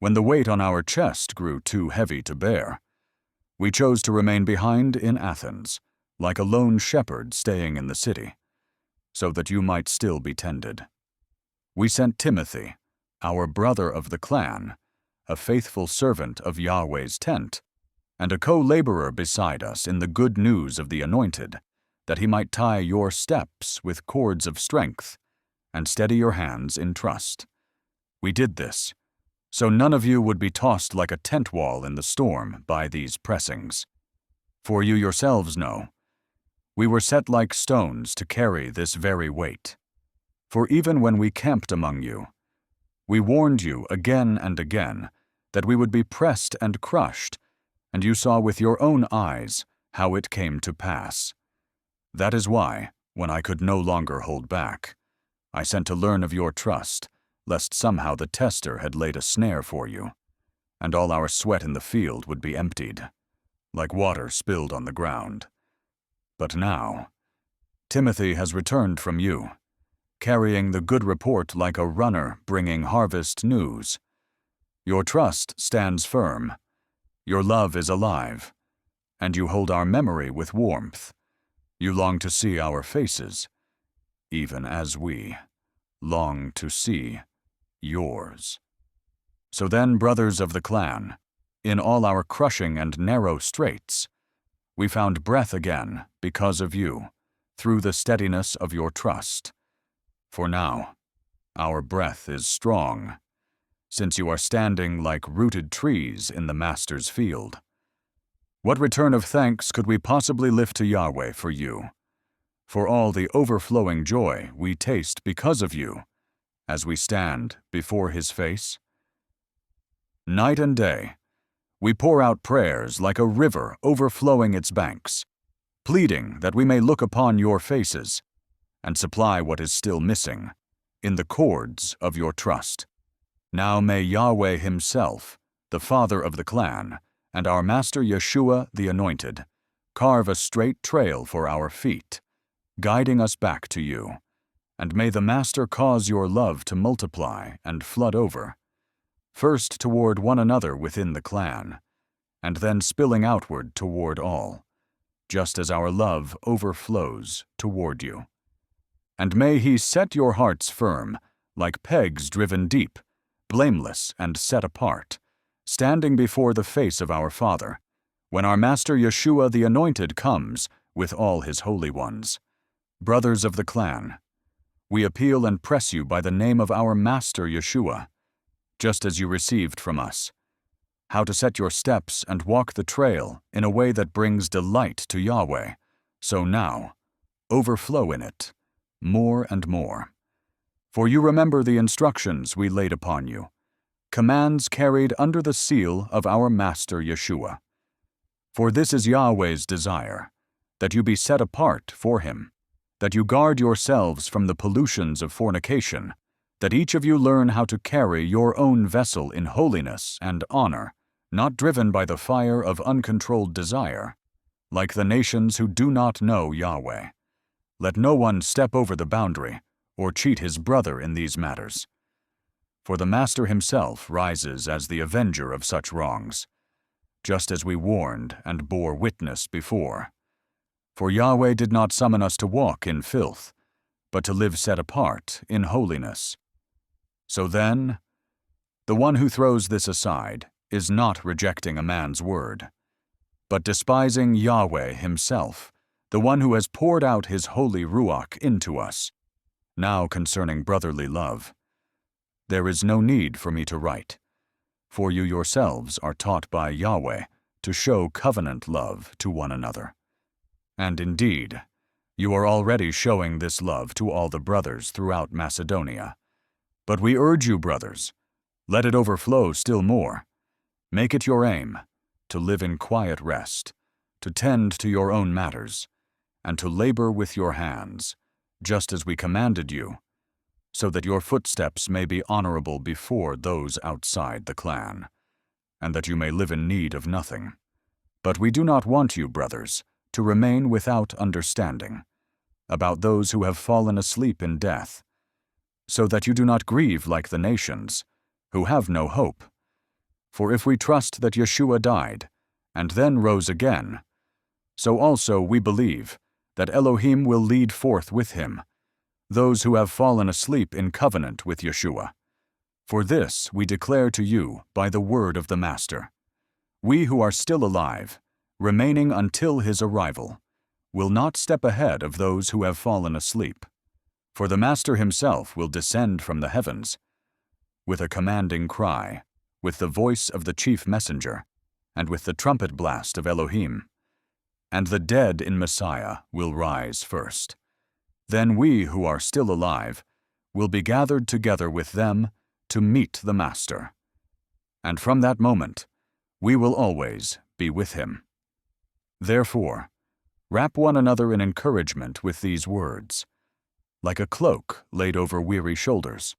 when the weight on our chest grew too heavy to bear, we chose to remain behind in Athens, like a lone shepherd staying in the city, so that you might still be tended. We sent Timothy, our brother of the clan, a faithful servant of Yahweh's tent, and a co-laborer beside us in the good news of the Anointed, that he might tie your steps with cords of strength and steady your hands in trust. We did this, so none of you would be tossed like a tent wall in the storm by these pressings. For you yourselves know, we were set like stones to carry this very weight. For even when we camped among you, we warned you again and again that we would be pressed and crushed, and you saw with your own eyes how it came to pass. That is why, when I could no longer hold back, I sent to learn of your trust, lest somehow the tester had laid a snare for you, and all our sweat in the field would be emptied, like water spilled on the ground. But now, Timothy has returned from you, carrying the good report like a runner bringing harvest news. Your trust stands firm, your love is alive, and you hold our memory with warmth. You long to see our faces, even as we long to see yours. So then, brothers of the clan, in all our crushing and narrow straits, we found breath again because of you, through the steadiness of your trust. For now, our breath is strong, since you are standing like rooted trees in the Master's field. What return of thanks could we possibly lift to Yahweh for you, for all the overflowing joy we taste because of you, as we stand before His face? Night and day, we pour out prayers like a river overflowing its banks, pleading that we may look upon your faces and supply what is still missing in the cords of your trust. Now may Yahweh Himself, the Father of the clan, and our Master Yeshua the Anointed, carve a straight trail for our feet, guiding us back to you, and may the Master cause your love to multiply and flood over, first toward one another within the clan, and then spilling outward toward all, just as our love overflows toward you. And may He set your hearts firm, like pegs driven deep, blameless and set apart, standing before the face of our Father, when our Master Yeshua the Anointed comes with all His holy ones. Brothers of the clan, we appeal and press you by the name of our Master Yeshua, just as you received from us, how to set your steps and walk the trail in a way that brings delight to Yahweh, so now, overflow in it, more and more. For you remember the instructions we laid upon you, commands carried under the seal of our Master Yeshua. For this is Yahweh's desire, that you be set apart for Him, that you guard yourselves from the pollutions of fornication, that each of you learn how to carry your own vessel in holiness and honor, not driven by the fire of uncontrolled desire, like the nations who do not know Yahweh. Let no one step over the boundary or cheat his brother in these matters. For the Master Himself rises as the avenger of such wrongs, just as we warned and bore witness before. For Yahweh did not summon us to walk in filth, but to live set apart in holiness. So then, the one who throws this aside is not rejecting a man's word, but despising Yahweh Himself, the one who has poured out His holy Ruach into us. Now concerning brotherly love, there is no need for me to write, for you yourselves are taught by Yahweh to show covenant love to one another. And indeed, you are already showing this love to all the brothers throughout Macedonia. But we urge you, brothers, let it overflow still more. Make it your aim to live in quiet rest, to tend to your own matters, and to labor with your hands, just as we commanded you, so that your footsteps may be honorable before those outside the clan, and that you may live in need of nothing. But we do not want you, brothers, to remain without understanding about those who have fallen asleep in death, so that you do not grieve like the nations, who have no hope. For if we trust that Yeshua died, and then rose again, so also we believe that Elohim will lead forth with him those who have fallen asleep in covenant with Yeshua. For this we declare to you by the word of the Master. We who are still alive, remaining until his arrival, will not step ahead of those who have fallen asleep. For the Master himself will descend from the heavens with a commanding cry, with the voice of the chief messenger, and with the trumpet blast of Elohim. And the dead in Messiah will rise first. Then we who are still alive will be gathered together with them to meet the Master. And from that moment, we will always be with him. Therefore, wrap one another in encouragement with these words, like a cloak laid over weary shoulders.